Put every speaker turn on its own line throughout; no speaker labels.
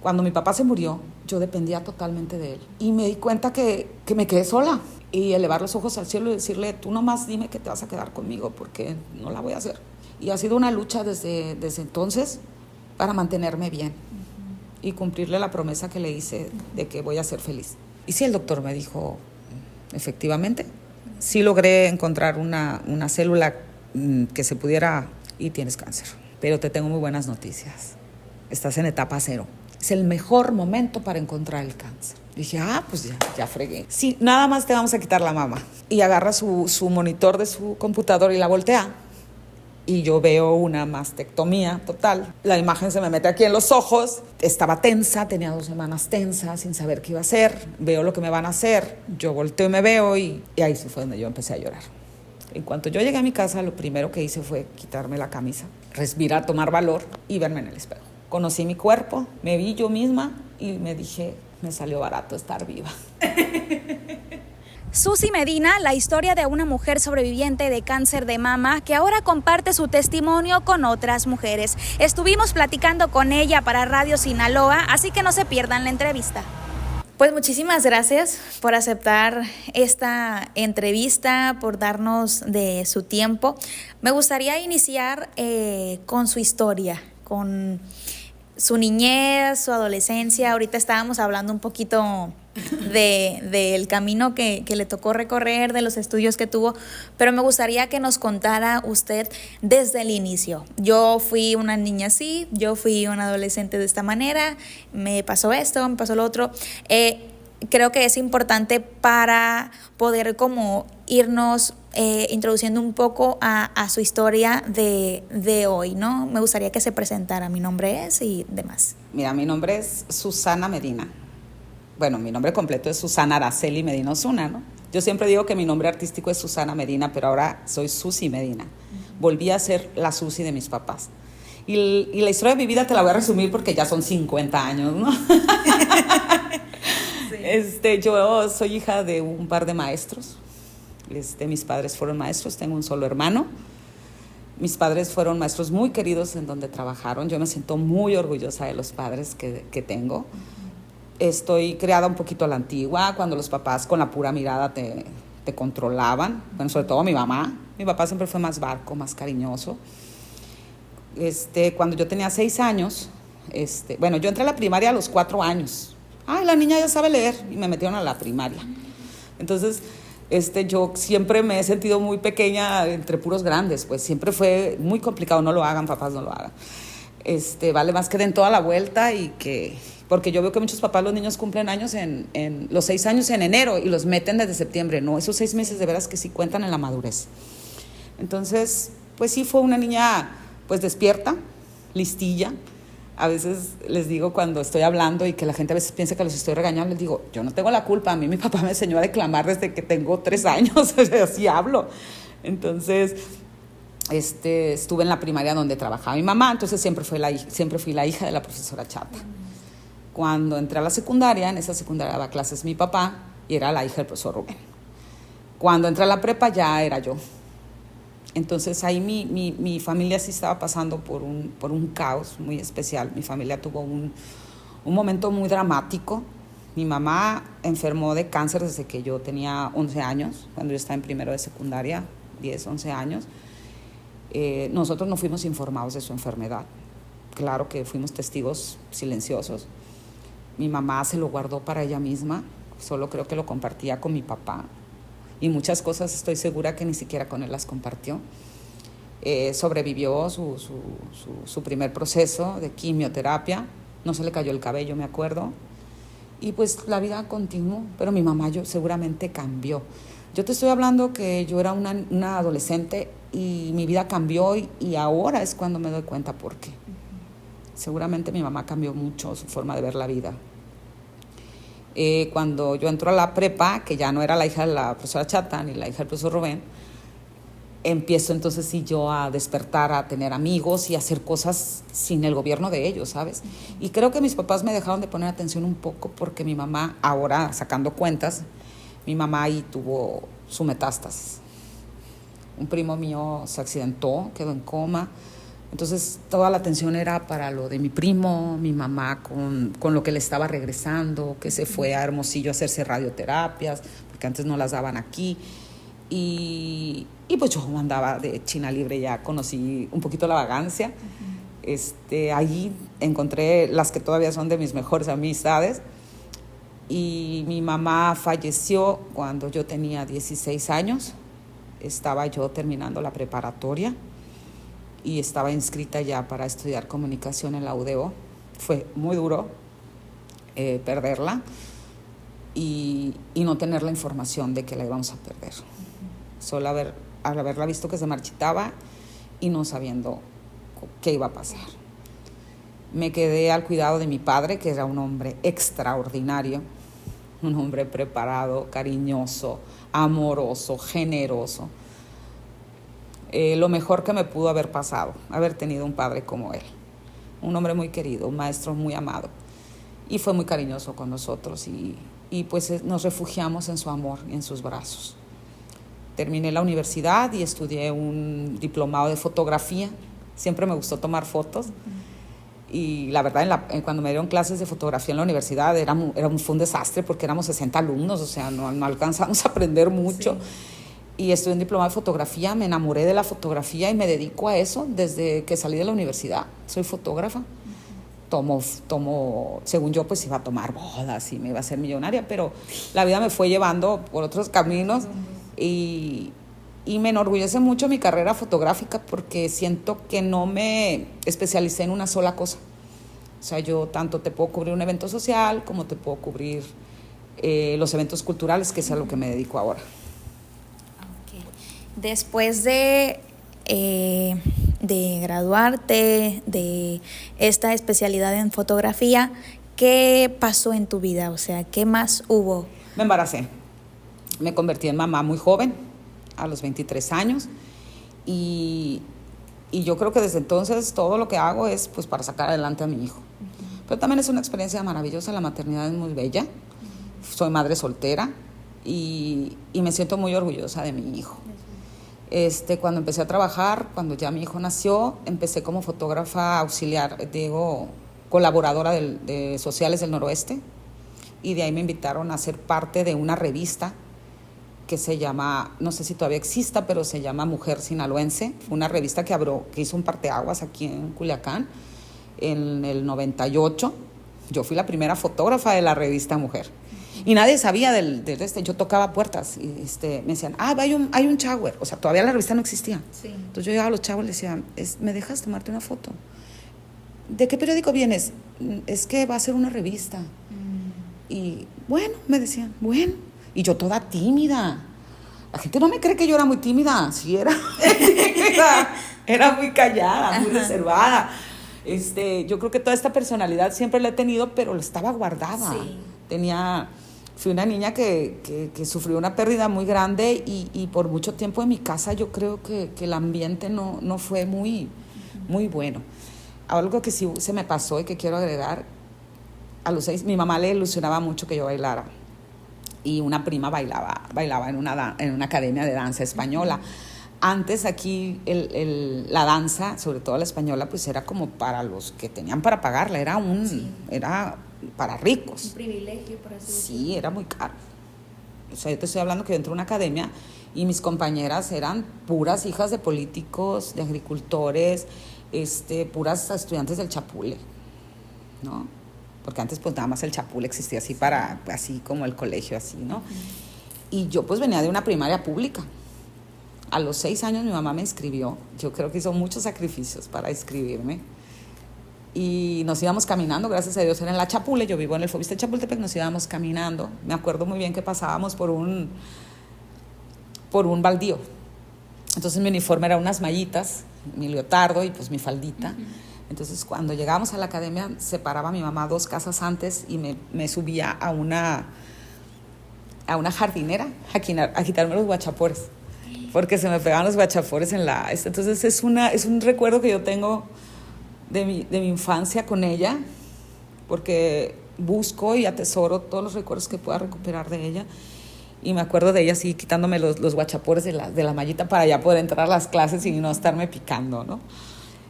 Cuando mi papá se murió, yo dependía totalmente de él. Y me di cuenta que me quedé sola. Y elevar los ojos al cielo y decirle, tú nomás dime que te vas a quedar conmigo porque no la voy a hacer. Y ha sido una lucha desde entonces para mantenerme bien y cumplirle la promesa que le hice de que voy a ser feliz. Y sí, el doctor me dijo, efectivamente, sí logré encontrar una célula que se pudiera y tienes cáncer. Pero te tengo muy buenas noticias. Estás en etapa 0. Es el mejor momento para encontrar el cáncer. Dije, pues ya fregué. Sí, nada más te vamos a quitar la mama. Y agarra su monitor de su computador y la voltea. Y yo veo una mastectomía total. La imagen se me mete aquí en los ojos. Estaba tensa, tenía 2 semanas tensa, sin saber qué iba a hacer. Veo lo que me van a hacer. Yo volteo y me veo y ahí sí fue donde yo empecé a llorar. En cuanto yo llegué a mi casa, lo primero que hice fue quitarme la camisa, respirar, tomar valor y verme en el espejo. Conocí mi cuerpo, me vi yo misma y me dije, me salió barato estar viva.
Susi Medina, la historia de una mujer sobreviviente de cáncer de mama que ahora comparte su testimonio con otras mujeres. Estuvimos platicando con ella para Radio Sinaloa, así que no se pierdan la entrevista. Pues muchísimas gracias por aceptar esta entrevista, por darnos de su tiempo. Me gustaría iniciar con su historia, con su niñez, su adolescencia. Ahorita estábamos hablando un poquito del camino que le tocó recorrer, de los estudios que tuvo, pero me gustaría que nos contara usted desde el inicio. Yo fui una niña así, yo fui una adolescente de esta manera, me pasó esto, me pasó lo otro. Creo que es importante para poder como irnos introduciendo un poco a su historia de hoy, ¿no? Me gustaría que se presentara. Mi nombre es y demás.
Mira, mi nombre es Susana Medina. Bueno, mi nombre completo es Susana Araceli Medina Osuna, ¿no? Yo siempre digo que mi nombre artístico es Susana Medina, pero ahora soy Susi Medina. Volví a ser la Susi de mis papás. Y la historia de mi vida te la voy a resumir porque ya son 50 años, ¿no? Sí. Yo soy hija de un par de maestros. Mis padres fueron maestros, tengo un solo hermano. Mis padres fueron maestros muy queridos en donde trabajaron. Yo me siento muy orgullosa de los padres que tengo. Estoy criada un poquito a la antigua, cuando los papás con la pura mirada te controlaban. Bueno, sobre todo mi mamá. Mi papá siempre fue más barco, más cariñoso. Cuando yo tenía 6 años, yo entré a la primaria a los 4 años. La niña ya sabe leer, y me metieron a la primaria. Entonces, yo siempre me he sentido muy pequeña entre puros grandes, pues siempre fue muy complicado. No lo hagan, papás, no lo hagan. Vale más que den toda la vuelta y que... Porque yo veo que muchos papás, los niños cumplen años en los 6 años en enero y los meten desde septiembre. No, esos 6 meses de veras que sí cuentan en la madurez. Entonces, pues sí fue una niña pues despierta, listilla. A veces les digo cuando estoy hablando y que la gente a veces piensa que los estoy regañando, les digo, yo no tengo la culpa. A mí mi papá me enseñó a declamar desde que tengo 3 años, así hablo. Entonces... estuve en la primaria donde trabajaba mi mamá, entonces siempre fui la hija de la profesora chata. Cuando entré a la secundaria, en esa secundaria daba clases mi papá y era la hija del profesor Rubén. Cuando entré a la prepa ya era yo. Entonces ahí mi familia sí estaba pasando por un caos muy especial. Mi familia tuvo un momento muy dramático. Mi mamá enfermó de cáncer desde que yo tenía 11 años, cuando yo estaba en primero de secundaria, 10, 11 años. Nosotros no fuimos informados de su enfermedad. Claro que fuimos testigos silenciosos. Mi mamá se lo guardó para ella misma, solo creo que lo compartía con mi papá. Y muchas cosas estoy segura que ni siquiera con él las compartió. Sobrevivió su primer proceso de quimioterapia, no se le cayó el cabello, me acuerdo. Y pues la vida continuó, pero mi mamá seguramente cambió. Yo te estoy hablando que yo era una adolescente y mi vida cambió y ahora es cuando me doy cuenta por qué. Seguramente mi mamá cambió mucho su forma de ver la vida. Cuando yo entro a la prepa, que ya no era la hija de la profesora Chata ni la hija del profesor Rubén, empiezo entonces sí yo a despertar, a tener amigos y a hacer cosas sin el gobierno de ellos, ¿sabes? Y creo que mis papás me dejaron de poner atención un poco porque mi mamá, ahora sacando cuentas, mi mamá ahí tuvo su metástasis. Un primo mío se accidentó, quedó en coma. Entonces toda la atención era para lo de mi primo, mi mamá con lo que le estaba regresando, que se fue a Hermosillo a hacerse radioterapias, porque antes no las daban aquí. Y pues yo andaba de China libre, ya conocí un poquito la vagancia. Allí encontré las que todavía son de mis mejores amistades. Y mi mamá falleció cuando yo tenía 16 años. Estaba yo terminando la preparatoria y estaba inscrita ya para estudiar comunicación en la UDO. Fue muy duro perderla y no tener la información de que la íbamos a perder. Solo al haberla visto que se marchitaba y no sabiendo qué iba a pasar. Me quedé al cuidado de mi padre, que era un hombre extraordinario, un hombre preparado, cariñoso, amoroso, generoso. Lo mejor que me pudo haber pasado, haber tenido un padre como él. Un hombre muy querido, un maestro muy amado. Y fue muy cariñoso con nosotros y pues nos refugiamos en su amor y en sus brazos. Terminé la universidad y estudié un diplomado de fotografía. Siempre me gustó tomar fotos. Y la verdad, cuando me dieron clases de fotografía en la universidad fue un desastre porque éramos 60 alumnos, o sea, no alcanzamos a aprender mucho. Sí. Y estudié un diplomado de fotografía, me enamoré de la fotografía y me dedico a eso desde que salí de la universidad. Soy fotógrafa. Según yo, pues iba a tomar bodas y me iba a hacer millonaria, pero la vida me fue llevando por otros caminos y me enorgullece mucho mi carrera fotográfica porque siento que no me especialicé en una sola cosa. O sea, yo tanto te puedo cubrir un evento social como te puedo cubrir los eventos culturales, que es a lo que me dedico ahora.
Okay. Después de graduarte de esta especialidad en fotografía, ¿qué pasó en tu vida? O sea, ¿qué más hubo?
Me embaracé. Me convertí en mamá muy joven, a los 23 años, y yo creo que desde entonces todo lo que hago es pues para sacar adelante a mi hijo. Pero también es una experiencia maravillosa, la maternidad es muy bella. Soy madre soltera y me siento muy orgullosa de mi hijo. Cuando empecé a trabajar, cuando ya mi hijo nació, empecé como fotógrafa auxiliar, colaboradora de Sociales del Noroeste, y de ahí me invitaron a ser parte de una revista que se llama, no sé si todavía exista, pero se llama Mujer Sinaloense. Fue una revista que hizo un parteaguas aquí en Culiacán en el 98. Yo fui la primera fotógrafa de la revista Mujer. Y nadie sabía yo tocaba puertas y me decían, hay un shower. O sea, todavía la revista no existía. Sí. Entonces yo llegaba a los chavos y les decía, ¿me dejas tomarte una foto? ¿De qué periódico vienes? Es que va a ser una revista. Y bueno, me decían, bueno. Y yo toda tímida. La gente no me cree que yo era muy tímida. Sí, era tímida. Era muy callada, muy reservada. Yo creo que toda esta personalidad siempre la he tenido, pero estaba guardada. Sí. Fui una niña que sufrió una pérdida muy grande y por mucho tiempo en mi casa yo creo que el ambiente no fue muy, muy bueno. Algo que sí se me pasó y que quiero agregar, a los 6, mi mamá le ilusionaba mucho que yo bailara. Y una prima bailaba en una academia de danza española. Antes aquí la danza, sobre todo la española, pues era como para los que tenían para pagarla, era para ricos.
Un privilegio, por así decirlo.
Sí, era muy caro. O sea, yo te estoy hablando que yo entré a una academia y mis compañeras eran puras hijas de políticos, de agricultores, puras estudiantes del Chapule, ¿no? Porque antes pues nada más el Chapule existía así como el colegio, así, ¿no? Y yo pues venía de una primaria pública. A los 6 años mi mamá me inscribió. Yo creo que hizo muchos sacrificios para inscribirme. Y nos íbamos caminando, gracias a Dios, era en la Chapule. Yo vivo en el Fobiste Chapultepec, nos íbamos caminando. Me acuerdo muy bien que pasábamos por un baldío. Entonces mi uniforme era unas mallitas, mi leotardo y pues mi faldita. Entonces cuando llegábamos a la academia se paraba mi mamá 2 casas antes y me subía a una jardinera a quitarme los guachapores, porque se me pegaban los guachapores entonces es un recuerdo que yo tengo de mi infancia con ella, porque busco y atesoro todos los recuerdos que pueda recuperar de ella. Y me acuerdo de ella así quitándome los guachapores de la mallita para ya poder entrar a las clases y no estarme picando, ¿no?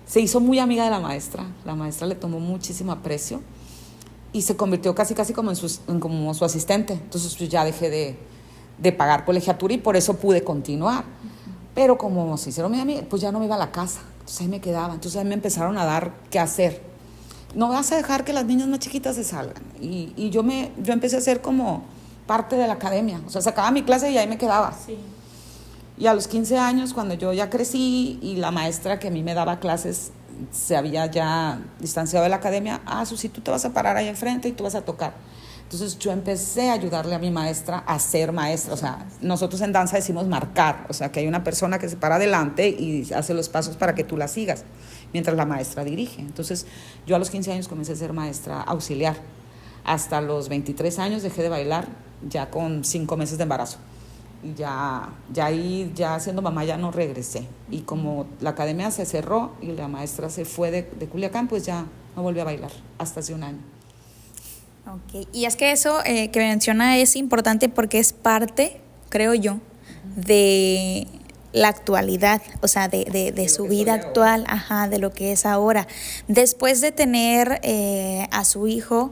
se hizo muy amiga de la maestra le tomó muchísimo aprecio y se convirtió casi como como su asistente. Entonces pues ya dejé de pagar colegiatura y por eso pude continuar. Pero como se hicieron mi amiga, pues ya no me iba a la casa, entonces ahí me quedaba. Entonces ahí me empezaron a dar qué hacer. No vas a dejar que las niñas más chiquitas se salgan. Y yo empecé a ser como parte de la academia. O sea, sacaba mi clase y ahí me quedaba.
Sí.
Y a los 15 años, cuando yo ya crecí y la maestra que a mí me daba clases se había ya distanciado de la academia, Susi, tú te vas a parar ahí enfrente y tú vas a tocar. Entonces yo empecé a ayudarle a mi maestra a ser maestra. O sea, nosotros en danza decimos marcar, o sea, que hay una persona que se para adelante y hace los pasos para que tú la sigas, mientras la maestra dirige. Entonces yo a los 15 años comencé a ser maestra auxiliar. Hasta los 23 años dejé de bailar, ya con 5 meses de embarazo. Y ya siendo mamá ya no regresé. Y como la academia se cerró y la maestra se fue de Culiacán, pues ya no volví a bailar hasta hace un año.
Ok, y es que eso que menciona es importante porque es parte, creo yo, de la actualidad, o sea, de su vida actual, ajá, de lo que es ahora. Después de tener a su hijo,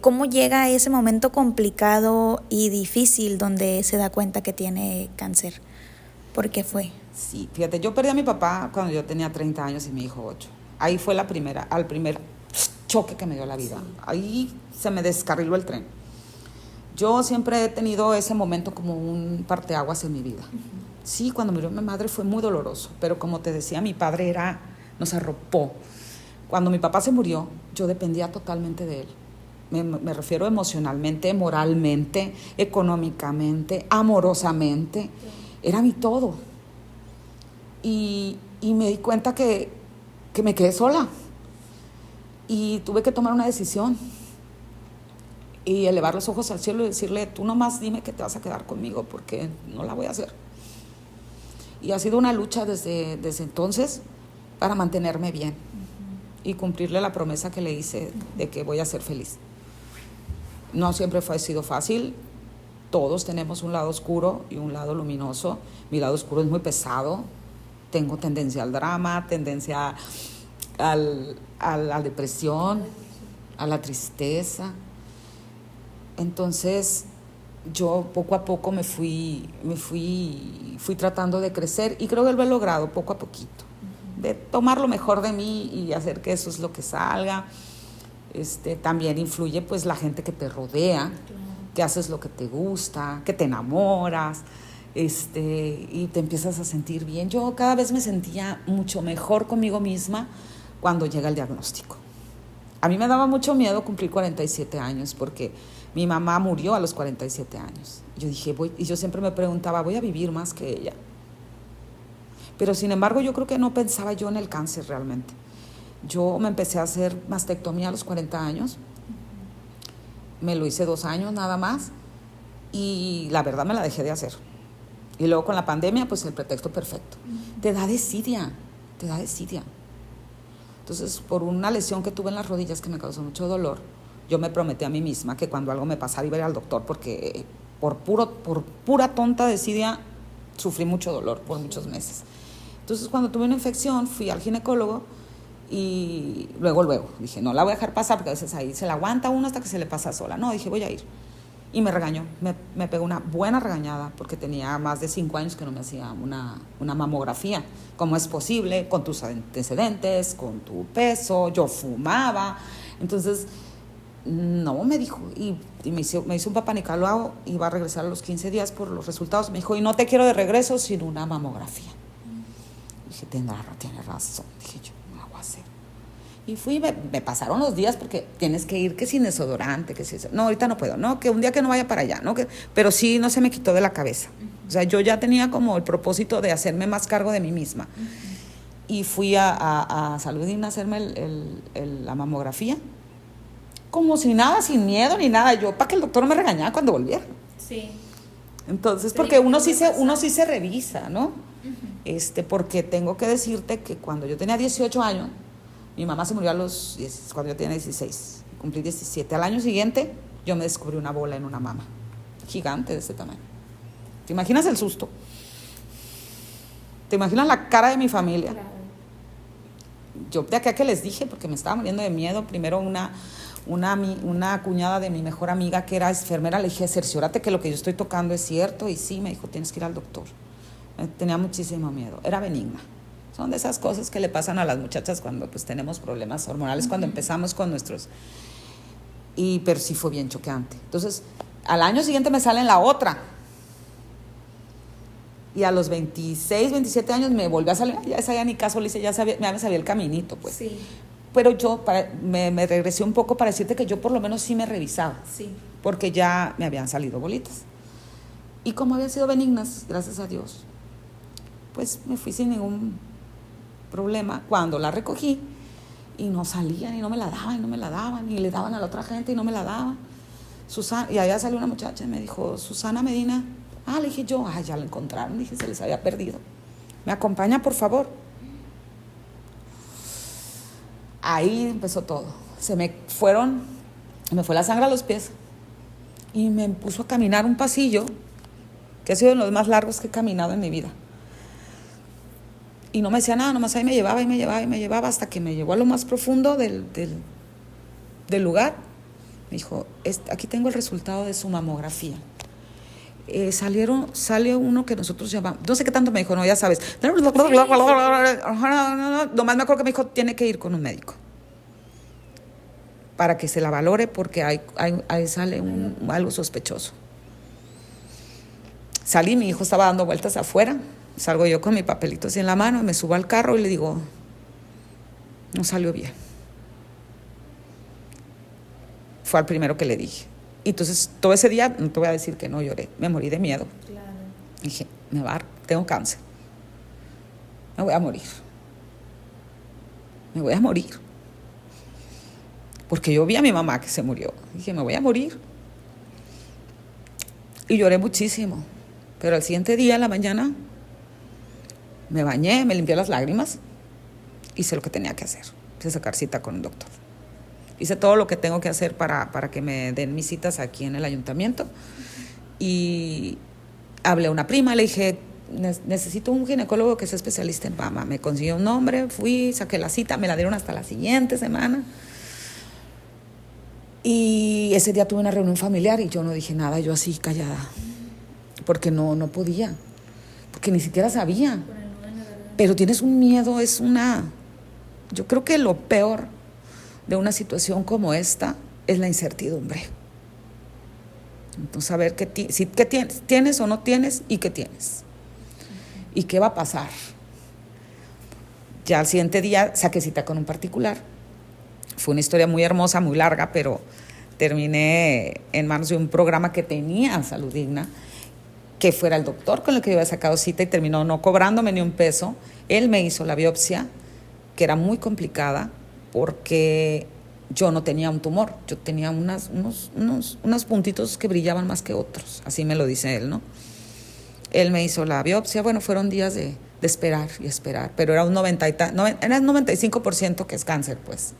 ¿cómo llega a ese momento complicado y difícil donde se da cuenta que tiene cáncer? ¿Por qué fue?
Sí, fíjate, yo perdí a mi papá cuando yo tenía 30 años y mi hijo 8. Ahí fue al primer choque que me dio la vida. Ahí se me descarriló el tren. Yo siempre he tenido ese momento como un parteaguas en mi vida. Sí, cuando murió mi madre fue muy doloroso, pero como te decía, mi padre nos arropó. Cuando mi papá se murió, yo dependía totalmente de él. Me refiero emocionalmente, moralmente, económicamente, amorosamente. Era mi todo. Y me di cuenta que me quedé sola. Y tuve que tomar una decisión. Y elevar los ojos al cielo y decirle, tú nomás dime que te vas a quedar conmigo porque no la voy a hacer. Y ha sido una lucha desde entonces para mantenerme bien y cumplirle la promesa que le hice de que voy a ser feliz. No siempre ha sido fácil. Todos tenemos un lado oscuro y un lado luminoso. Mi lado oscuro es muy pesado. Tengo tendencia al drama, tendencia a la depresión, a la tristeza. Entonces yo poco a poco me fui tratando de crecer y creo que lo he logrado poco a poquito, de tomar lo mejor de mí y hacer que eso es lo que salga. También influye pues la gente que te rodea, que haces lo que te gusta, que te enamoras, y te empiezas a sentir bien. Yo cada vez me sentía mucho mejor conmigo misma cuando llega el diagnóstico. A mí me daba mucho miedo cumplir 47 años porque mi mamá murió a los 47 años. Yo dije, y yo siempre me preguntaba, ¿voy a vivir más que ella? Pero sin embargo, yo creo que no pensaba yo en el cáncer realmente. Yo me empecé a hacer mastectomía a los 40 años. Me lo hice 2 años nada más y la verdad me la dejé de hacer. Y luego con la pandemia, pues el pretexto perfecto. Te da desidia. Entonces, por una lesión que tuve en las rodillas que me causó mucho dolor, yo me prometí a mí misma que cuando algo me pasara iba a ir al doctor porque por pura tonta desidia sufrí mucho dolor por muchos meses. Entonces, cuando tuve una infección, fui al ginecólogo y luego dije, no la voy a dejar pasar porque a veces ahí se la aguanta uno hasta que se le pasa sola. No, dije, voy a ir. Y me regañó, me pegó una buena regañada porque tenía más de 5 años que no me hacía una mamografía. ¿Cómo es posible? Con tus antecedentes, con tu peso, yo fumaba. Entonces, no, me dijo, y me hizo un papá Nicolau, iba a regresar a los 15 días por los resultados. Me dijo, y no te quiero de regreso sin una mamografía. Dije, tiene razón, dije yo, no la voy a hacer. Y fui, me pasaron los días porque tienes que ir que sin desodorante, que si eso. No, ahorita no puedo, no, que un día que no vaya para allá, no, pero sí no se me quitó de la cabeza. O sea, yo ya tenía como el propósito de hacerme más cargo de mí misma. Y fui a Salud Digna a hacerme la mamografía. Como sin nada, sin miedo ni nada. Yo, para que el doctor me regañara cuando volviera.
Sí.
Entonces, porque uno sí se revisa, ¿no? Porque tengo que decirte que cuando yo tenía 18 años, mi mamá se murió cuando yo tenía 16, cumplí 17. Al año siguiente, yo me descubrí una bola en una mama, gigante de ese tamaño. ¿Te imaginas el susto? ¿Te imaginas la cara de mi familia?
Claro.
yo de acá que les dije, porque me estaba muriendo de miedo, primero una cuñada de mi mejor amiga que era enfermera, le dije, cerciórate que lo que yo estoy tocando es cierto, y sí, me dijo, tienes que ir al doctor. Tenía muchísimo miedo, era benigna. Son de esas cosas que le pasan a las muchachas cuando pues tenemos problemas hormonales, cuando empezamos con nuestros... pero sí fue bien choqueante. Entonces, al año siguiente me sale en la otra. Y a los 26, 27 años me volvió a salir, ya esa ya ni caso le hice, ya me sabía el caminito, pues.
Sí.
Pero yo me regresé un poco para decirte que yo por lo menos sí me revisaba.
Sí.
Porque ya me habían salido bolitas. Y como habían sido benignas, gracias a Dios, pues me fui sin ningún problema. Cuando la recogí, y no salían, y no me la daban, y le daban a la otra gente y no me la daban. Susana, y allá salió una muchacha y me dijo, Susana Medina. Le dije yo, ya la encontraron, dije, se les había perdido. ¿Me acompaña, por favor? Ahí empezó todo. Me fue la sangre a los pies y me puso a caminar un pasillo que ha sido de los más largos que he caminado en mi vida. Y no me decía nada, nomás ahí me llevaba hasta que me llevó a lo más profundo del lugar. Me dijo, aquí tengo el resultado de su mamografía. Salió uno que nosotros llamamos, no sé qué tanto me dijo, no, ya sabes. Nomás me acuerdo que me dijo, tiene que ir con un médico para que se la valore porque ahí sale algo sospechoso. Salí, mi hijo estaba dando vueltas afuera, salgo yo con mi papelito así en la mano, me subo al carro y le digo, no salió bien. Fue al primero que le dije. Y entonces todo ese día, no te voy a decir que no lloré, me morí de miedo.
Claro.
Dije, tengo cáncer, me voy a morir. Porque yo vi a mi mamá que se murió. Dije, me voy a morir. Y lloré muchísimo. Pero al siguiente día, en la mañana, me bañé, me limpié las lágrimas, hice lo que tenía que hacer. Hice sacar cita con un doctor. Hice todo lo que tengo que hacer para que me den mis citas aquí en el ayuntamiento. Y hablé a una prima, le dije, necesito un ginecólogo que sea especialista en mama. Me consiguió un nombre, fui, saqué la cita, me la dieron hasta la siguiente semana. Y ese día tuve una reunión familiar y yo no dije nada, yo así callada. Porque no podía, porque ni siquiera sabía. Pero tienes un miedo, yo creo que lo peor de una situación como esta es la incertidumbre. Entonces, saber qué tienes o no tienes y qué tienes. Y qué va a pasar. Ya al siguiente día saqué cita con un particular. Fue una historia muy hermosa, muy larga, pero terminé en manos de un programa que tenía Salud Digna, que fuera el doctor con el que yo había sacado cita y terminó no cobrándome ni un peso. Él me hizo la biopsia, que era muy complicada, porque yo no tenía un tumor, yo tenía unos puntitos que brillaban más que otros, así me lo dice él, ¿no? Él me hizo la biopsia, bueno, fueron días de esperar y esperar, pero era un 95% que es cáncer, pues.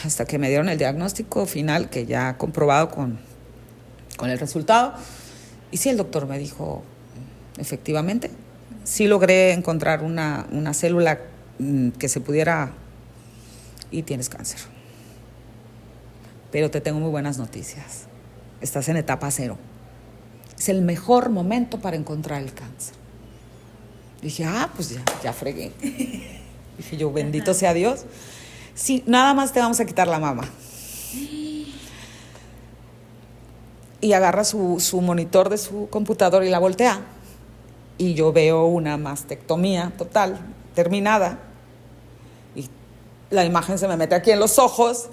Hasta que me dieron el diagnóstico final, que ya comprobado con el resultado, y sí, el doctor me dijo, efectivamente, sí logré encontrar una célula que se pudiera, y tienes cáncer. Pero te tengo muy buenas noticias. Estás en etapa 0. Es el mejor momento para encontrar el cáncer. Dije, pues ya fregué. Dije yo, bendito sea Dios. Sí, nada más te vamos a quitar la mama. Y agarra su monitor de su computador y la voltea. Y yo veo una mastectomía total, terminada. Y la imagen se me mete aquí en los ojos.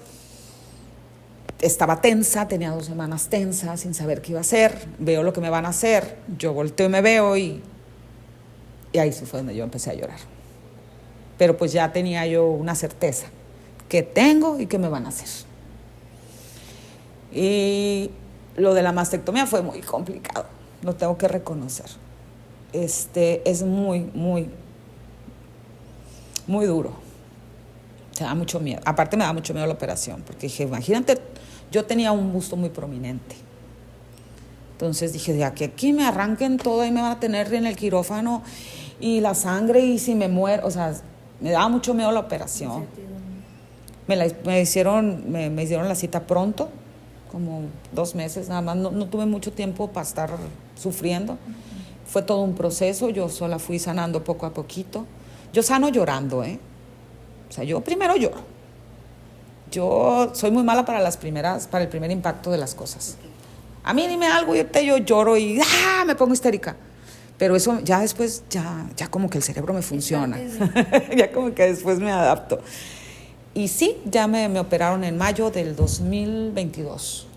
Estaba tensa, tenía 2 semanas tensa, sin saber qué iba a hacer. Veo lo que me van a hacer. Yo volteo y me veo y ahí sí fue donde yo empecé a llorar. Pero pues ya tenía yo una certeza que tengo y que me van a hacer. Y lo de la mastectomía fue muy complicado, lo tengo que reconocer. Es muy, muy, muy duro. Te da mucho miedo. Aparte me da mucho miedo la operación, porque dije, imagínate, yo tenía un busto muy prominente. Entonces dije, de aquí me arranquen todo y me van a tener en el quirófano y la sangre y si me muero, o sea, me daba mucho miedo la operación. Me hicieron la cita pronto, como 2 meses nada más, no tuve mucho tiempo para estar sufriendo. Fue todo un proceso, yo sola fui sanando poco a poquito. Yo sano llorando, o sea, yo primero lloro. Yo soy muy mala para el primer impacto de las cosas. A mí dime algo y yo lloro y me pongo histérica. Pero eso ya después, ya como que el cerebro me funciona. Ya como que después me adapto. Y sí, ya me operaron en mayo del 2022.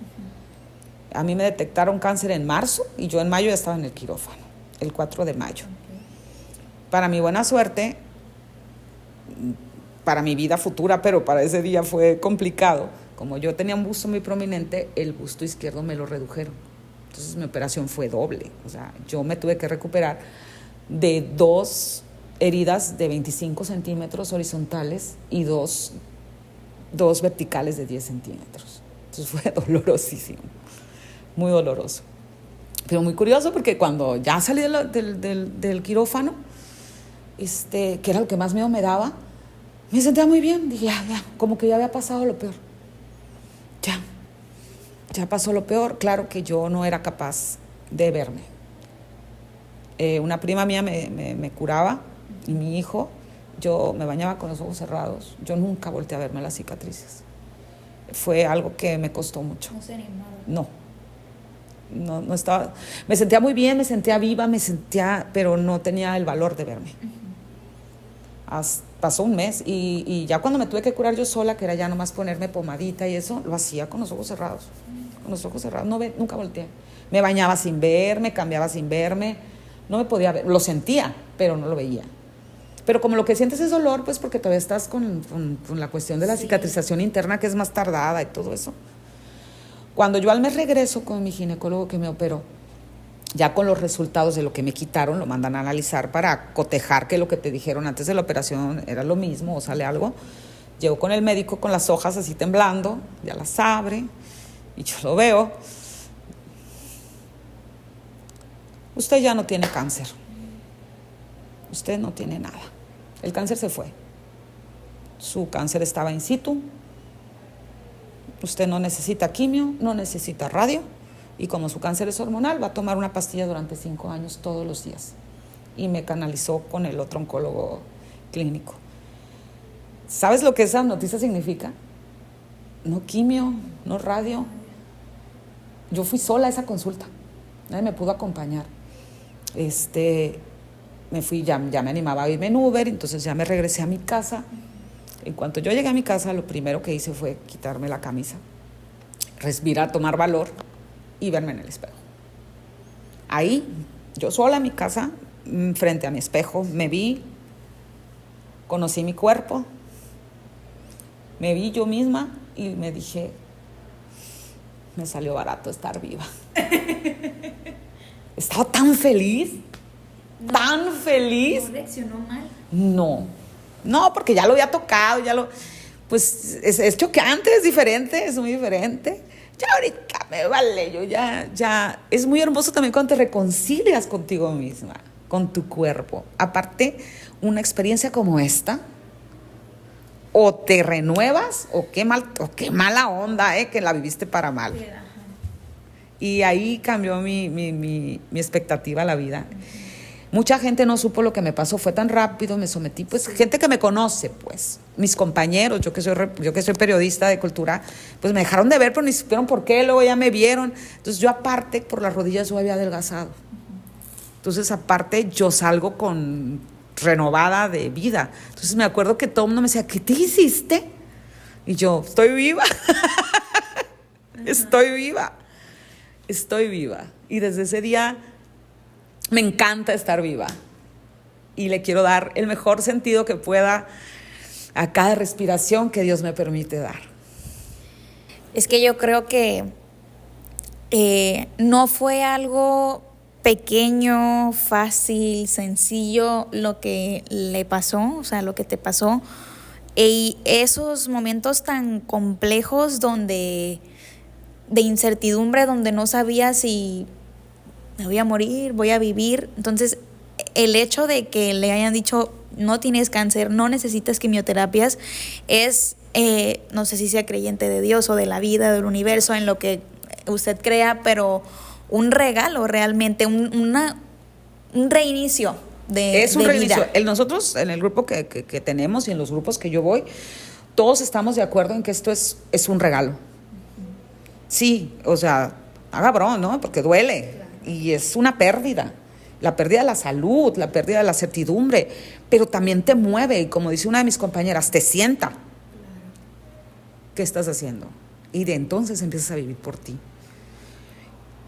A mí me detectaron cáncer en marzo y yo en mayo ya estaba en el quirófano, el 4 de mayo. Para mi buena suerte, para mi vida futura, pero para ese día fue complicado. Como yo tenía un busto muy prominente, el busto izquierdo me lo redujeron. Entonces mi operación fue doble. O sea, yo me tuve que recuperar de 2 heridas de 25 centímetros horizontales y dos verticales de 10 centímetros. Entonces fue dolorosísimo, muy doloroso. Pero muy curioso porque cuando ya salí del quirófano, que era lo que más miedo me daba, me sentía muy bien. Dije, ya, como que ya había pasado lo peor. Ya pasó lo peor. Claro que yo no era capaz de verme. Una prima mía me curaba y mi hijo, yo me bañaba con los ojos cerrados. Yo nunca volteé a verme las cicatrices. Fue algo que me costó mucho.
No se animaba.
No estaba. Me sentía muy bien, me sentía viva, pero no tenía el valor de verme. Pasó un mes y ya cuando me tuve que curar yo sola, que era ya nomás ponerme pomadita y eso, lo hacía con los ojos cerrados. Con los ojos cerrados, nunca volteé. Me bañaba sin ver, me cambiaba sin verme, no me podía ver, lo sentía, pero no lo veía. Pero como lo que sientes es dolor, pues porque todavía estás con la cuestión de la cicatrización interna, que es más tardada y todo eso. Cuando yo al mes regreso con mi ginecólogo que me operó, ya con los resultados de lo que me quitaron, lo mandan a analizar para cotejar que lo que te dijeron antes de la operación era lo mismo o sale algo. Llego con el médico con las hojas así temblando, ya las abre y yo lo veo. Usted ya no tiene cáncer. Usted no tiene nada. El cáncer se fue. Su cáncer estaba in situ. Usted no necesita quimio, no necesita radio. Y como su cáncer es hormonal, va a tomar una pastilla durante 5 años todos los días. Y me canalizó con el otro oncólogo clínico. ¿Sabes lo que esa noticia significa? No quimio, no radio. Yo fui sola a esa consulta. Nadie me pudo acompañar. Me fui, ya me animaba a irme en Uber, entonces ya me regresé a mi casa. En cuanto yo llegué a mi casa, lo primero que hice fue quitarme la camisa, respirar, tomar valor y verme en el espejo. Ahí, yo sola en mi casa, frente a mi espejo, me vi, conocí mi cuerpo, me vi yo misma y me dije, me salió barato estar viva. Estaba tan feliz, tan feliz.
¿No reaccionó mal?
No, porque ya lo había tocado, pues es chocante, es diferente, es muy diferente. Ya ahorita me vale, yo ya, es muy hermoso también cuando te reconcilias contigo misma, con tu cuerpo. Aparte, una experiencia como esta, o te renuevas, o qué mala onda, que la viviste para mal. Y ahí cambió mi expectativa a la vida. Mucha gente no supo lo que me pasó, fue tan rápido, me sometí, pues gente que me conoce, pues, mis compañeros, yo que soy periodista de cultura, pues me dejaron de ver, pero ni supieron por qué, luego ya me vieron. Entonces yo aparte, por las rodillas yo había adelgazado. Entonces aparte yo salgo renovada de vida. Entonces me acuerdo que todo el mundo me decía, ¿qué te hiciste? Y yo, estoy viva. Estoy viva. Y desde ese día me encanta estar viva y le quiero dar el mejor sentido que pueda a cada respiración que Dios me permite dar.
Es que yo creo que no fue algo pequeño, fácil, sencillo lo que le pasó, o sea, lo que te pasó. Y esos momentos tan complejos de incertidumbre, donde no sabías si me voy a morir, voy a vivir. Entonces, el hecho de que le hayan dicho no tienes cáncer, no necesitas quimioterapias, es, no sé si sea creyente de Dios o de la vida, del universo, en lo que usted crea, pero un regalo realmente, un reinicio
es un
de
reinicio.
vida.
Nosotros, en el grupo que tenemos y en los grupos que yo voy, todos estamos de acuerdo en que esto es un regalo. Sí, o sea, cabrón, ¿no? Porque duele y es una pérdida. La pérdida de la salud, la pérdida de la certidumbre, pero también te mueve y, como dice una de mis compañeras, te sienta. ¿Qué estás haciendo? Y de entonces empiezas a vivir por ti.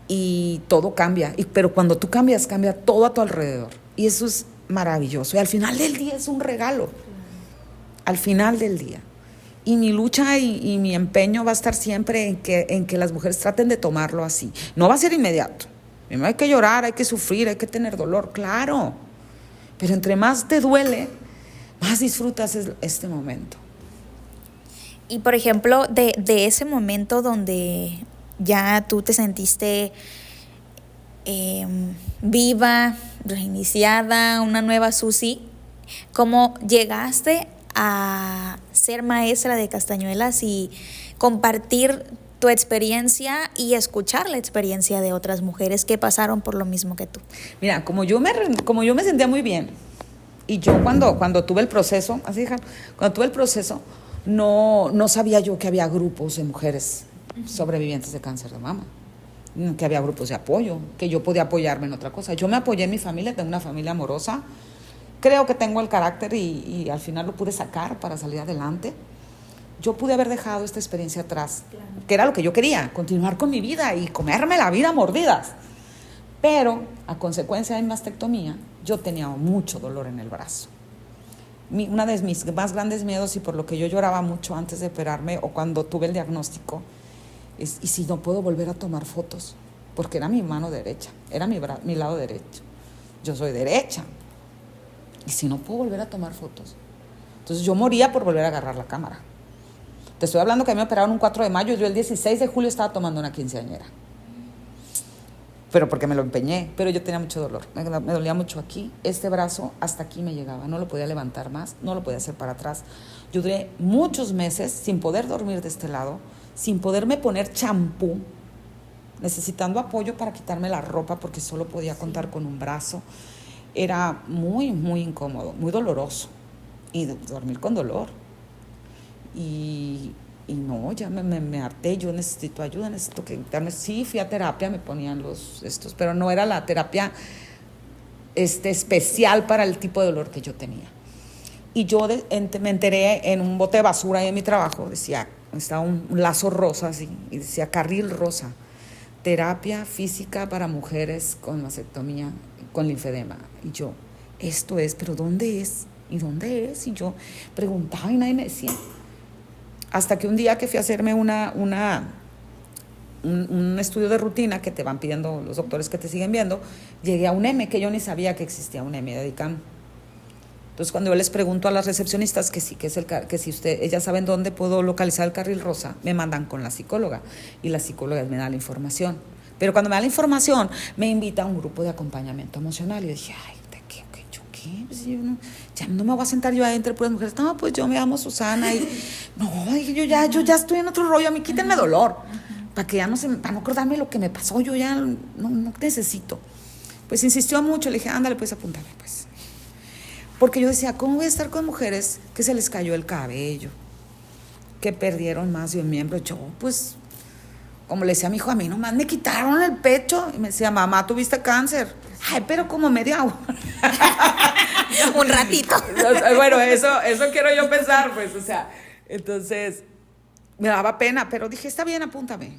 Y todo cambia, pero cuando tú cambias, cambia todo a tu alrededor. Y eso es maravilloso. Y al final del día es un regalo. Al final del día. Y mi lucha y mi empeño va a estar siempre en que las mujeres traten de tomarlo así. No va a ser inmediato. Primero hay que llorar, hay que sufrir, hay que tener dolor, claro. Pero entre más te duele, más disfrutas este momento.
Y por ejemplo, de ese momento donde ya tú te sentiste viva, reiniciada, una nueva Susi, ¿cómo llegaste a ser maestra de castañuelas y compartir tu experiencia y escuchar la experiencia de otras mujeres que pasaron por lo mismo que tú?
Mira, como yo me sentía muy bien, y yo cuando tuve el proceso, cuando tuve el proceso, no sabía yo que había grupos de mujeres sobrevivientes de cáncer de mama, que había grupos de apoyo, que yo podía apoyarme en otra cosa. Yo me apoyé en mi familia, tengo una familia amorosa, creo que tengo el carácter y al final lo pude sacar para salir adelante. Yo pude haber dejado esta experiencia atrás, claro, que era lo que yo quería, continuar con mi vida y comerme la vida a mordidas. Pero a consecuencia de mi mastectomía, yo tenía mucho dolor en el brazo. Una de mis más grandes miedos, y por lo que yo lloraba mucho antes de operarme o cuando tuve el diagnóstico, es: ¿y si no puedo volver a tomar fotos? Porque era mi mano derecha, era mi lado derecho. Yo soy derecha. ¿Y si no puedo volver a tomar fotos? Entonces yo moría por volver a agarrar la cámara. Te estoy hablando que a mí me operaron un 4 de mayo, yo el 16 de julio estaba tomando una quinceañera. Pero porque me lo empeñé, pero yo tenía mucho dolor, me dolía mucho aquí, este brazo hasta aquí me llegaba, no lo podía levantar más, no lo podía hacer para atrás. Yo duré muchos meses sin poder dormir de este lado, sin poderme poner champú, necesitando apoyo para quitarme la ropa porque solo podía contar con un brazo. Era muy, muy incómodo, muy doloroso, y dormir con dolor. Y no, ya me harté, yo necesito ayuda, necesito quitarme. Sí, fui a terapia, me ponían estos, pero no era la terapia especial para el tipo de dolor que yo tenía. Y yo me enteré en un bote de basura ahí en mi trabajo, estaba un lazo rosa así, y decía carril rosa, terapia física para mujeres con mastectomía, con linfedema. Y yo, esto es, pero ¿dónde es? ¿Y dónde es? Y yo preguntaba y nadie me decía. Hasta que un día que fui a hacerme un estudio de rutina que te van pidiendo los doctores que te siguen viendo, llegué a un M, que yo ni sabía que existía un M de DICAM. Entonces cuando yo les pregunto a las recepcionistas que sí, que si ellas saben dónde puedo localizar el carril rosa, me mandan con la psicóloga y la psicóloga me da la información. Pero cuando me da la información, me invita a un grupo de acompañamiento emocional y yo dije, ay, ¿qué? Pues yo ya no me voy a sentar yo adentro por las mujeres. No, pues yo me llamo Susana y no, yo ya estoy en otro rollo, a mí quítenme dolor, para que ya para no acordarme lo que me pasó, yo ya no necesito. Pues insistió mucho, le dije, ándale, pues apúntame, pues. Porque yo decía, ¿cómo voy a estar con mujeres que se les cayó el cabello, que perdieron más de un miembro? Yo, pues, como le decía a mi hijo, a mí nomás me quitaron el pecho. Y me decía, mamá, ¿tuviste cáncer? Ay, pero como media hora.
Un ratito.
Bueno, eso quiero yo pensar, pues, o sea. Entonces, me daba pena, pero dije, está bien, apúntame.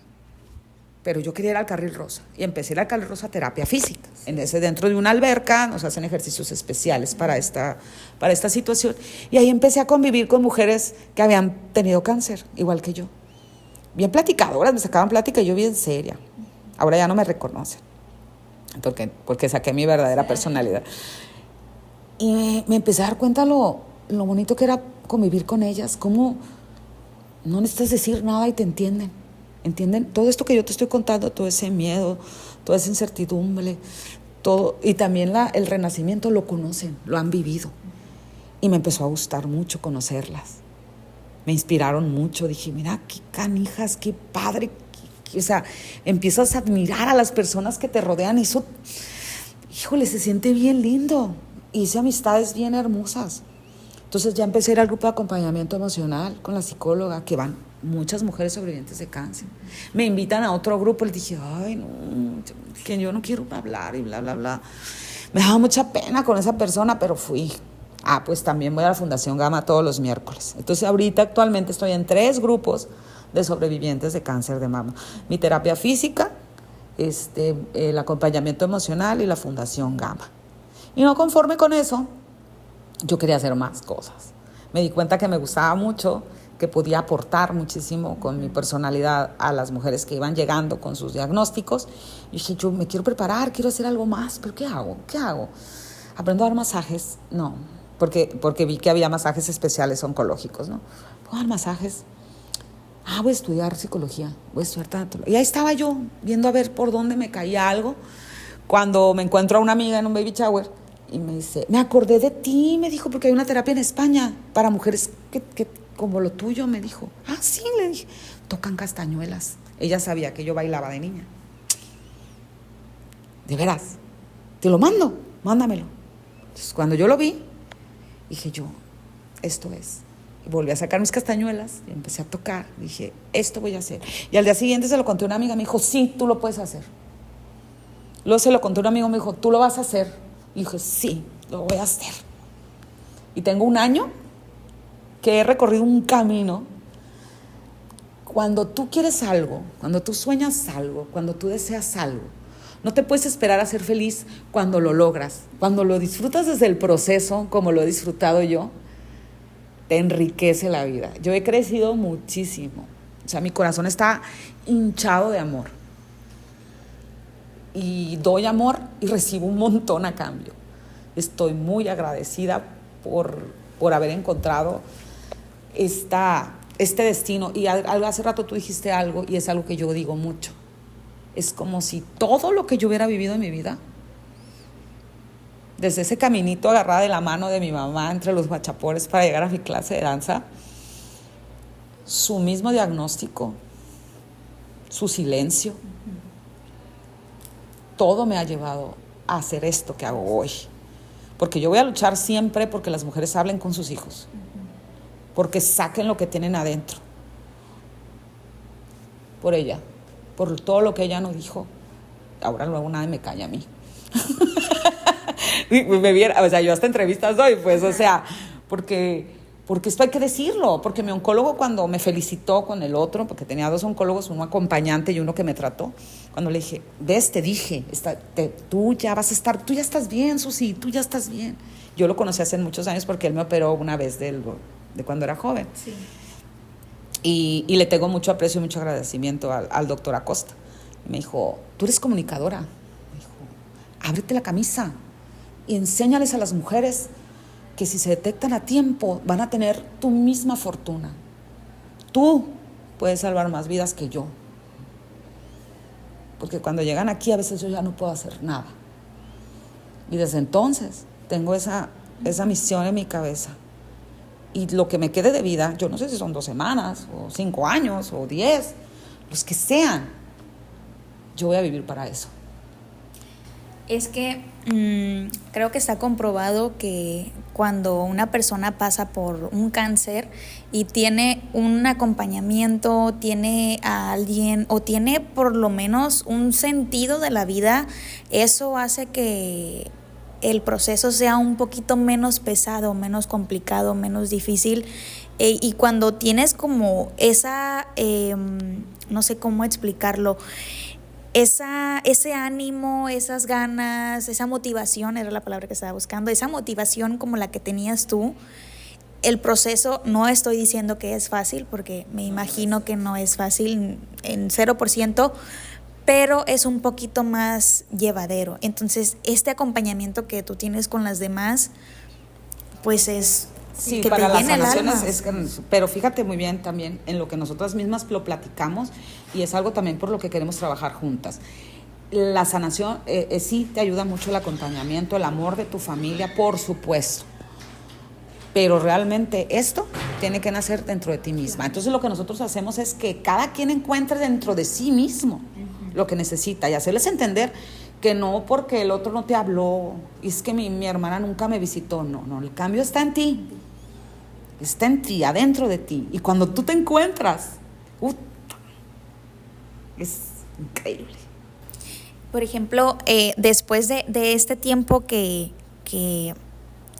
Pero yo quería ir al carril rosa. Y empecé a ir al carril rosa terapia física. Dentro de una alberca nos hacen ejercicios especiales para esta situación. Y ahí empecé a convivir con mujeres que habían tenido cáncer, igual que yo. Bien platicadoras, me sacaban plática y yo bien seria. Ahora ya no me reconocen, porque saqué mi verdadera personalidad. Y me empecé a dar cuenta lo bonito que era convivir con ellas, cómo no necesitas decir nada y te entienden todo esto que yo te estoy contando, todo ese miedo, toda esa incertidumbre, todo, y también el renacimiento lo conocen, lo han vivido. Y me empezó a gustar mucho conocerlas. Me inspiraron mucho. Dije, mira, qué canijas, qué padre. O sea, empiezas a admirar a las personas que te rodean. Y eso, híjole, se siente bien lindo. Hice amistades bien hermosas. Entonces ya empecé a ir al grupo de acompañamiento emocional con la psicóloga, que van muchas mujeres sobrevivientes de cáncer. Me invitan a otro grupo. Les dije, ay, no, que yo no quiero hablar y bla, bla, bla. Me daba mucha pena con esa persona, pero fui. Pues también voy a la Fundación Gama todos los miércoles. Entonces ahorita actualmente estoy en 3 grupos de sobrevivientes de cáncer de mama. Mi terapia física, el acompañamiento emocional y la Fundación Gama. Y no conforme con eso, yo quería hacer más cosas. Me di cuenta que me gustaba mucho, que podía aportar muchísimo con mi personalidad a las mujeres que iban llegando con sus diagnósticos. Y dije, yo me quiero preparar, quiero hacer algo más, pero ¿qué hago? ¿Aprendo a dar masajes? No, porque vi que había masajes especiales oncológicos, ¿no? ¿Puedo dar masajes? Voy a estudiar psicología, voy a estudiar tanatología. Y ahí estaba yo, viendo a ver por dónde me caía algo, cuando me encuentro a una amiga en un baby shower y me dice, me acordé de ti, me dijo, porque hay una terapia en España para mujeres que como lo tuyo, me dijo. Sí, le dije, tocan castañuelas. Ella sabía que yo bailaba de niña. De veras, te lo mando, mándamelo. Entonces, cuando yo lo vi, dije yo, esto es. Y volví a sacar mis castañuelas y empecé a tocar. Dije, esto voy a hacer. Y al día siguiente se lo conté a una amiga, me dijo, sí, tú lo puedes hacer. Luego se lo conté a un amigo, me dijo, ¿tú lo vas a hacer? Y dije, sí, lo voy a hacer. Y tengo 1 año que he recorrido un camino. Cuando tú quieres algo, cuando tú sueñas algo, cuando tú deseas algo, no te puedes esperar a ser feliz cuando lo logras. Cuando lo disfrutas desde el proceso, como lo he disfrutado yo, te enriquece la vida. Yo he crecido muchísimo. O sea, mi corazón está hinchado de amor. Y doy amor y recibo un montón a cambio. Estoy muy agradecida por haber encontrado este destino. Y hace rato tú dijiste algo, y es algo que yo digo mucho. Es como si todo lo que yo hubiera vivido en mi vida, desde ese caminito agarrada de la mano de mi mamá entre los guachapores para llegar a mi clase de danza, su mismo diagnóstico, su silencio, todo me ha llevado a hacer esto que hago hoy. Porque yo voy a luchar siempre porque las mujeres hablen con sus hijos, porque saquen lo que tienen adentro, por ella, por todo lo que ella no dijo. Ahora luego nadie me calla a mí. O sea, yo hasta entrevistas doy, pues, o sea, porque esto hay que decirlo, porque mi oncólogo cuando me felicitó con el otro, porque tenía 2 oncólogos, uno acompañante y uno que me trató, cuando le dije, te dije, tú ya estás bien, Susi, tú ya estás bien. Yo lo conocí hace muchos años porque él me operó una vez de cuando era joven. Sí. Y le tengo mucho aprecio y mucho agradecimiento al doctor Acosta. Me dijo, tú eres comunicadora. Me dijo, ábrete la camisa y enséñales a las mujeres que si se detectan a tiempo van a tener tu misma fortuna. Tú puedes salvar más vidas que yo. Porque cuando llegan aquí a veces yo ya no puedo hacer nada. Y desde entonces tengo esa misión en mi cabeza. Y lo que me quede de vida, yo no sé si son 2 semanas, o 5 años, o 10, los que sean, yo voy a vivir para eso.
Es que creo que está comprobado que cuando una persona pasa por un cáncer y tiene un acompañamiento, tiene a alguien o tiene por lo menos un sentido de la vida, eso hace que el proceso sea un poquito menos pesado, menos complicado, menos difícil. Y cuando tienes como esa, no sé cómo explicarlo, ese ánimo, esas ganas, esa motivación, era la palabra que estaba buscando, esa motivación como la que tenías tú, el proceso, no estoy diciendo que es fácil, porque me imagino que no es fácil en 0%, pero es un poquito más llevadero. Entonces, este acompañamiento que tú tienes con las demás, pues es
sí,
que
para
te
las
llena el
sanaciones
alma.
Pero fíjate muy bien también en lo que nosotras mismas lo platicamos, y es algo también por lo que queremos trabajar juntas. La sanación, sí te ayuda mucho el acompañamiento, el amor de tu familia, por supuesto. Pero realmente esto tiene que nacer dentro de ti misma. Entonces lo que nosotros hacemos es que cada quien encuentre dentro de sí mismo lo que necesita y hacerles entender que no porque el otro no te habló, y es que mi hermana nunca me visitó. No, el cambio está en ti. Está en ti, adentro de ti. Y cuando tú te encuentras, es increíble.
Por ejemplo, después de este tiempo que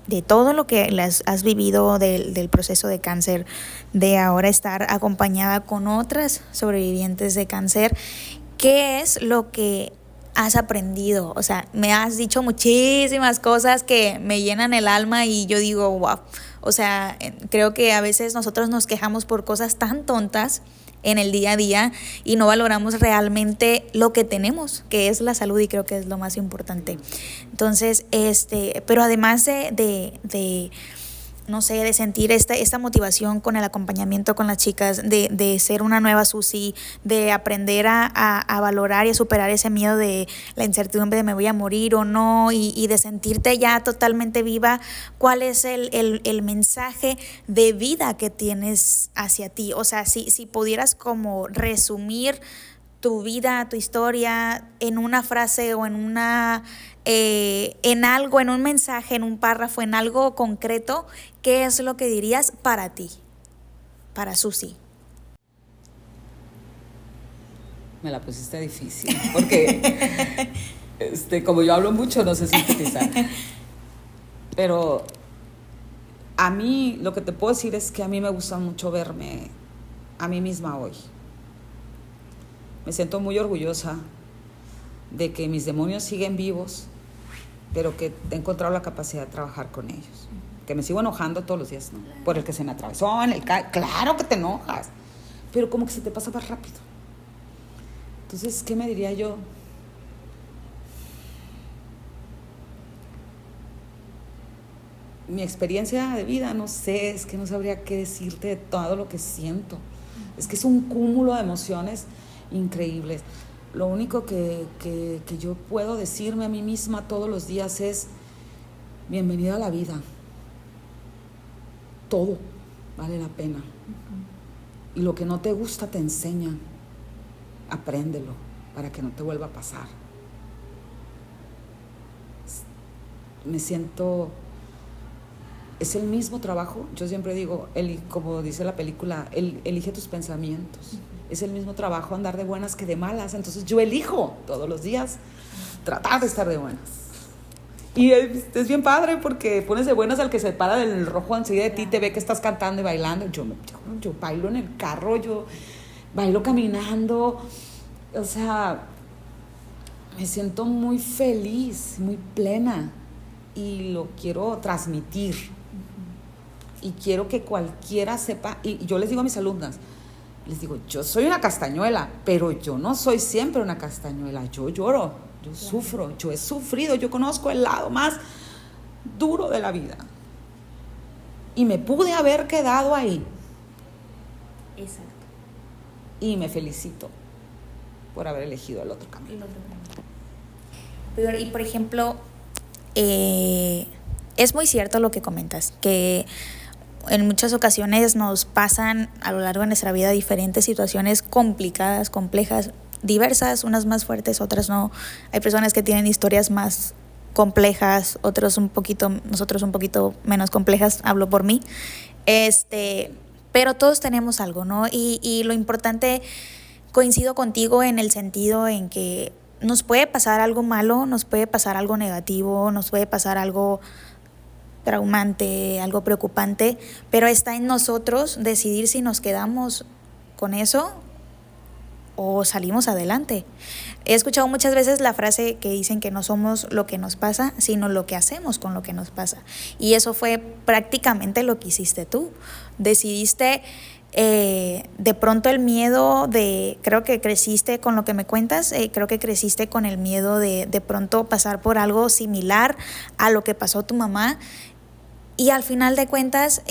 de todo lo que has vivido del proceso de cáncer, de ahora estar acompañada con otras sobrevivientes de cáncer, ¿qué es lo que has aprendido? O sea, me has dicho muchísimas cosas que me llenan el alma y yo digo, wow. O sea, creo que a veces nosotros nos quejamos por cosas tan tontas en el día a día y no valoramos realmente lo que tenemos, que es la salud, y creo que es lo más importante. Entonces, pero además de no sé, de sentir esta motivación con el acompañamiento con las chicas, de ser una nueva Susi, de aprender a valorar y a superar ese miedo de la incertidumbre de me voy a morir o no, y de sentirte ya totalmente viva, ¿cuál es el mensaje de vida que tienes hacia ti? O sea, si pudieras como resumir tu vida, tu historia en una frase o en algo, en un mensaje, en un párrafo, en algo concreto, ¿qué es lo que dirías para ti, para Susi?
Me la pusiste difícil, porque como yo hablo mucho, no sé sintetizar. Pero a mí, lo que te puedo decir es que a mí me gusta mucho verme a mí misma hoy. Me siento muy orgullosa de que mis demonios siguen vivos, pero que he encontrado la capacidad de trabajar con ellos. Que me sigo enojando todos los días, ¿no? Por el que se me atravesó en el carro. Claro que te enojas, pero como que se te pasa más rápido. Entonces, ¿qué me diría yo? Mi experiencia de vida, no sé, es que no sabría qué decirte de todo lo que siento. Es que es un cúmulo de emociones increíbles. Lo único que yo puedo decirme a mí misma todos los días es: bienvenida a la vida. Todo vale la pena. Y lo que no te gusta te enseña. Apréndelo para que no te vuelva a pasar. Me siento... Es el mismo trabajo. Yo siempre digo, como dice la película, elige tus pensamientos. Es el mismo trabajo andar de buenas que de malas. Entonces yo elijo todos los días tratar de estar de buenas. Y es bien padre porque pones de buenas al que se para del rojo enseguida de ti, te ve que estás cantando y bailando. Yo bailo en el carro, yo bailo caminando. O sea, me siento muy feliz, muy plena, y lo quiero transmitir. Y quiero que cualquiera sepa, y yo les digo a mis alumnas, les digo, yo soy una castañuela, pero yo no soy siempre una castañuela. Yo lloro, yo sufro, yo he sufrido, yo conozco el lado más duro de la vida. Y me pude haber quedado ahí.
Exacto.
Y me felicito por haber elegido el otro camino.
Pero, y por ejemplo, es muy cierto lo que comentas, que en muchas ocasiones nos pasan a lo largo de nuestra vida diferentes situaciones complicadas, complejas, diversas, unas más fuertes, otras no. Hay personas que tienen historias más complejas, nosotros un poquito menos complejas, hablo por mí. Pero todos tenemos algo, ¿no? Y lo importante, coincido contigo en el sentido en que nos puede pasar algo malo, nos puede pasar algo negativo, nos puede pasar algo traumante, algo preocupante, pero está en nosotros decidir si nos quedamos con eso o salimos adelante. He escuchado muchas veces la frase que dicen que no somos lo que nos pasa, sino lo que hacemos con lo que nos pasa. Y eso fue prácticamente lo que hiciste tú. Decidiste de pronto el miedo creo que creciste con lo que me cuentas, creo que creciste con el miedo de pronto pasar por algo similar a lo que pasó tu mamá. Y al final de cuentas,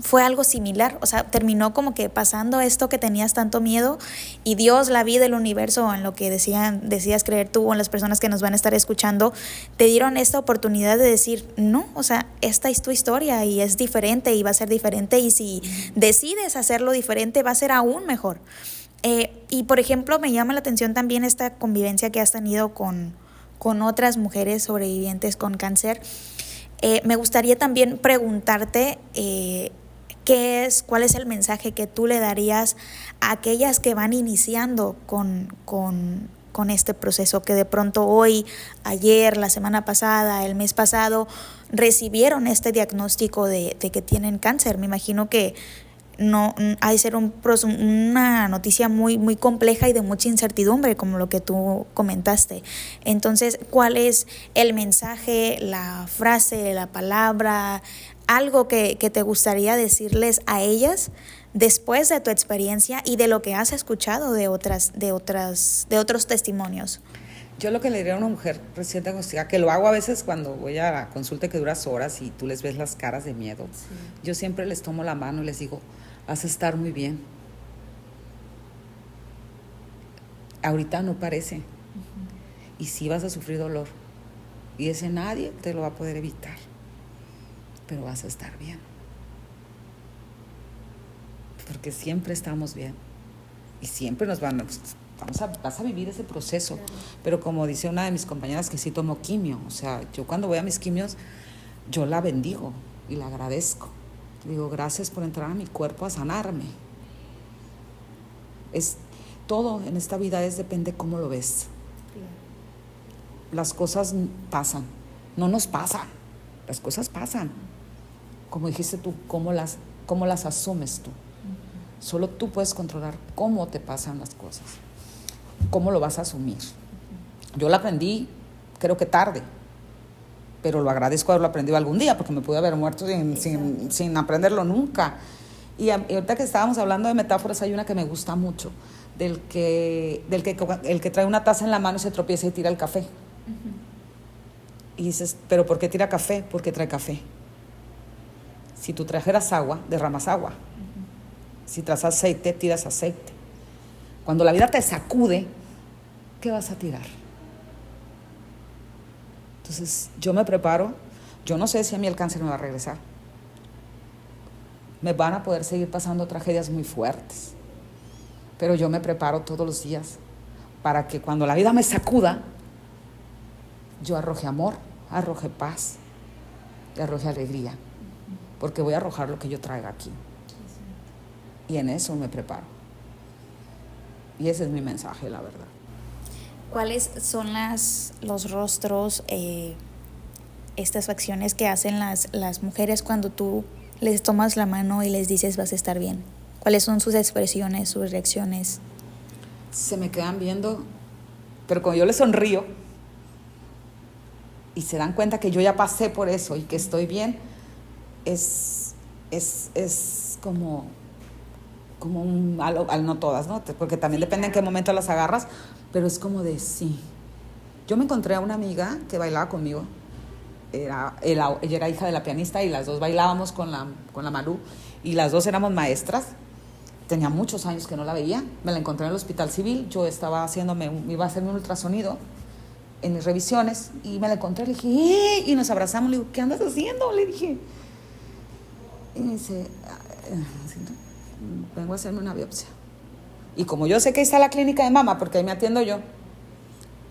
fue algo similar, o sea, terminó como que pasando esto que tenías tanto miedo y Dios, la vida, el universo, en lo que decías creer tú o en las personas que nos van a estar escuchando, te dieron esta oportunidad de decir, no, o sea, esta es tu historia y es diferente y va a ser diferente y si decides hacerlo diferente va a ser aún mejor. Y por ejemplo, me llama la atención también esta convivencia que has tenido con otras mujeres sobrevivientes con cáncer. Me gustaría también preguntarte cuál es el mensaje que tú le darías a aquellas que van iniciando con este proceso, que de pronto hoy, ayer, la semana pasada, el mes pasado, recibieron este diagnóstico de que tienen cáncer. Me imagino que no ha de ser una noticia muy, muy compleja y de mucha incertidumbre, como lo que tú comentaste. Entonces, ¿cuál es el mensaje, la frase, la palabra, algo que te gustaría decirles a ellas después de tu experiencia y de lo que has escuchado de otros testimonios?
Yo lo que le diría a una mujer recién diagnosticada, que lo hago a veces cuando voy a la consulta que duras horas y tú les ves las caras de miedo, yo siempre les tomo la mano y les digo, vas a estar muy bien. Ahorita no parece. Y sí vas a sufrir dolor. Y ese nadie te lo va a poder evitar. Pero vas a estar bien. Porque siempre estamos bien. Y siempre vas a vivir ese proceso. Pero como dice una de mis compañeras que sí tomó quimio, o sea, yo cuando voy a mis quimios, yo la bendigo y la agradezco. Digo, gracias por entrar a mi cuerpo a sanarme. Todo en esta vida depende cómo lo ves. Las cosas pasan, no nos pasan, las cosas pasan. Como dijiste tú, cómo las asumes tú. Solo tú puedes controlar cómo te pasan las cosas, cómo lo vas a asumir. Yo lo aprendí, creo que tarde, pero lo agradezco haberlo aprendido algún día, porque me pude haber muerto sin aprenderlo nunca. Y ahorita que estábamos hablando de metáforas, hay una que me gusta mucho, el que trae una taza en la mano y se tropieza y tira el café. Y dices, ¿pero por qué tira café? Porque trae café. Si tú trajeras agua, derramas agua. Si traes aceite, tiras aceite. Cuando la vida te sacude, ¿qué vas a tirar? Entonces, yo me preparo. Yo no sé si a mí el cáncer me va a regresar. Me van a poder seguir pasando tragedias muy fuertes. Pero yo me preparo todos los días para que cuando la vida me sacuda, yo arroje amor, arroje paz y arroje alegría. Porque voy a arrojar lo que yo traiga aquí. Y en eso me preparo. Y ese es mi mensaje, la verdad.
¿Cuáles son los rostros, estas acciones que hacen las mujeres cuando tú les tomas la mano y les dices vas a estar bien? ¿Cuáles son sus expresiones, sus reacciones?
Se me quedan viendo, pero cuando yo les sonrío y se dan cuenta que yo ya pasé por eso y que estoy bien, es como no todas, ¿no? Porque también depende en qué momento las agarras, pero es como de sí. Yo me encontré a una amiga que bailaba conmigo, ella era hija de la pianista y las dos bailábamos con la Malú y las dos éramos maestras. Tenía muchos años que no la veía, me la encontré en el Hospital Civil, yo iba a hacerme un ultrasonido en mis revisiones y me la encontré, le dije, ¡eh! Y nos abrazamos, le digo, ¿qué andas haciendo? Le dije. Y me dice, vengo a hacerme una biopsia. Y como yo sé que ahí está la clínica de mama, porque ahí me atiendo yo,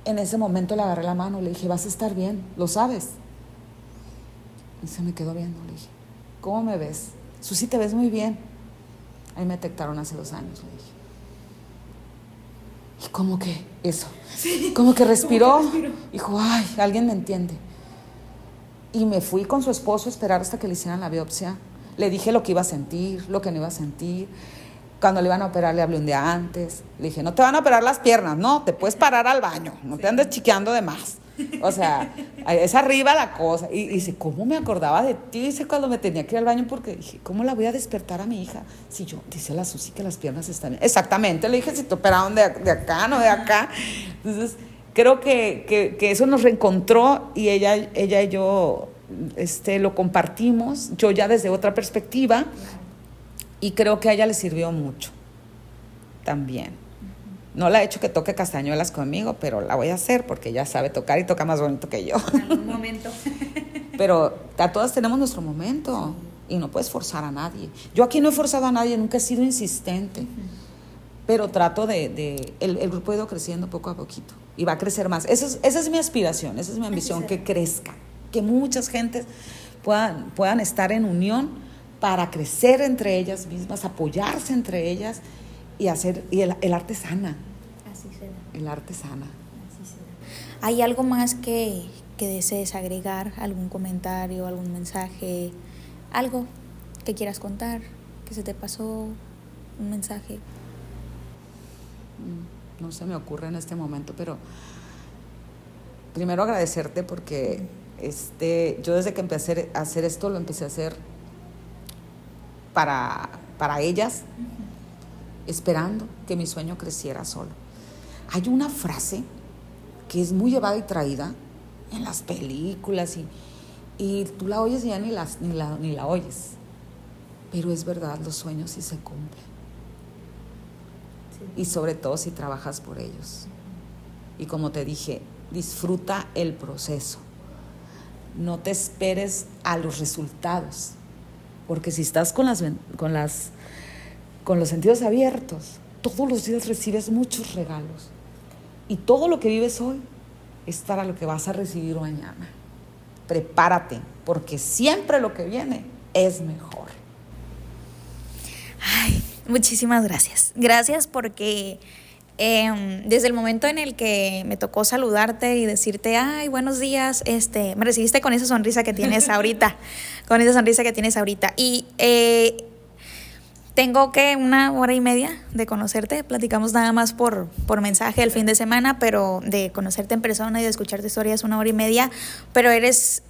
en ese momento le agarré la mano, le dije, vas a estar bien, lo sabes. Y se me quedó viendo, le dije, ¿cómo me ves? Susi, te ves muy bien. Ahí me detectaron hace 2 años, le dije. Y como que eso, sí, como que respiró. Dijo, ay, alguien me entiende. Y me fui con su esposo a esperar hasta que le hicieran la biopsia. Le dije lo que iba a sentir, lo que no iba a sentir. Cuando le iban a operar, le hablé un día antes. Le dije, no te van a operar las piernas, no, te puedes parar al baño, no te andes chiqueando de más. O sea, es arriba la cosa. Y dice, ¿cómo me acordaba de ti? Dice, cuando me tenía que ir al baño, porque dije, ¿cómo la voy a despertar a mi hija? Si yo, dice la Susi que las piernas están bien. Exactamente, le dije, si te operaron de acá, no de acá. Entonces, creo que eso nos reencontró y ella y yo lo compartimos, yo ya desde otra perspectiva, Y creo que a ella le sirvió mucho también. No la he hecho que toque castañuelas conmigo, pero la voy a hacer porque ella sabe tocar y toca más bonito que yo.
En algún momento.
Pero a todas tenemos nuestro momento y no puedes forzar a nadie. Yo aquí no he forzado a nadie, nunca he sido insistente. Pero trato el grupo ha ido creciendo poco a poquito y va a crecer más. Esa es mi aspiración, esa es mi ambición, que crezca, que muchas gentes puedan estar en unión para crecer entre ellas mismas, apoyarse entre ellas y el arte sana.
Así será.
El arte sana.
Así será. ¿Hay algo más que desees agregar? ¿Algún comentario, algún mensaje? ¿Algo que quieras contar? ¿Que se te pasó? ¿Un mensaje?
No se me ocurre en este momento, pero primero agradecerte porque yo desde que empecé a hacer esto, lo empecé a hacer para ellas, esperando que mi sueño creciera solo. Hay una frase que es muy llevada y traída en las películas y tú la oyes y ya ni la oyes, pero es verdad, los sueños sí se cumplen. Y sobre todo si trabajas por ellos. Y como te dije, disfruta el proceso. No te esperes a los resultados, porque si estás con los sentidos abiertos, todos los días recibes muchos regalos. Y todo lo que vives hoy es para lo que vas a recibir mañana. Prepárate, porque siempre lo que viene es mejor.
Ay, muchísimas gracias. Gracias porque desde el momento en el que me tocó saludarte y decirte, ay, buenos días, me recibiste con esa sonrisa que tienes ahorita, Y tengo que 1.5 horas de conocerte, platicamos nada más por mensaje el fin de semana, pero de conocerte en persona y de escuchar tu historia es 1.5 horas, pero eres...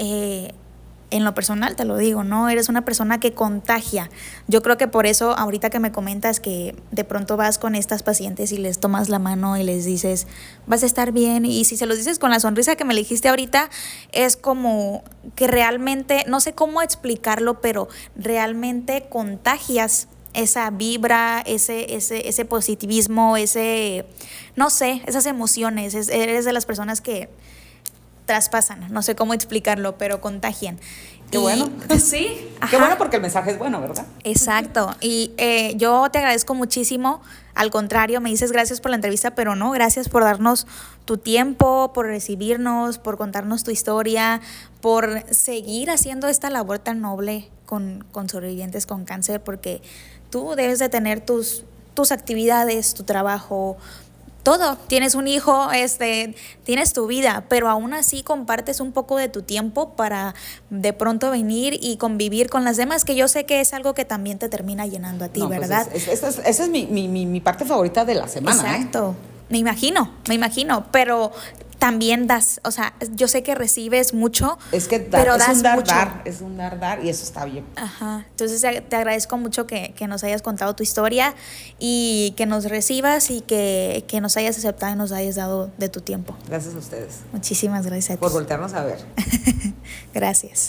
en lo personal te lo digo, ¿no? Eres una persona que contagia. Yo creo que por eso ahorita que me comentas que de pronto vas con estas pacientes y les tomas la mano y les dices, vas a estar bien, y si se los dices con la sonrisa que me dijiste ahorita, es como que realmente, no sé cómo explicarlo, pero realmente contagias esa vibra, ese positivismo, no sé, esas emociones. Eres de las personas que traspasan, no sé cómo explicarlo, pero contagian.
Qué bueno.
Sí.
Qué bueno porque el mensaje es bueno, ¿verdad?
Exacto. Y yo te agradezco muchísimo. Al contrario, me dices gracias por la entrevista, pero no, gracias por darnos tu tiempo, por recibirnos, por contarnos tu historia, por seguir haciendo esta labor tan noble con sobrevivientes con cáncer, porque tú debes de tener tus actividades, tu trabajo, todo, tienes un hijo, tienes tu vida, pero aún así compartes un poco de tu tiempo para de pronto venir y convivir con las demás, que yo sé que es algo que también te termina llenando a ti, ¿verdad?
Pues esa es mi parte favorita de la semana.
Exacto, me imagino, pero también das, o sea, yo sé que recibes mucho, pero das mucho.
Es un dar y eso está bien.
Ajá, entonces te agradezco mucho que nos hayas contado tu historia y que nos recibas y que nos hayas aceptado y nos hayas dado de tu tiempo.
Gracias a ustedes.
Muchísimas gracias a ti.
Por voltearnos a ver.
Gracias.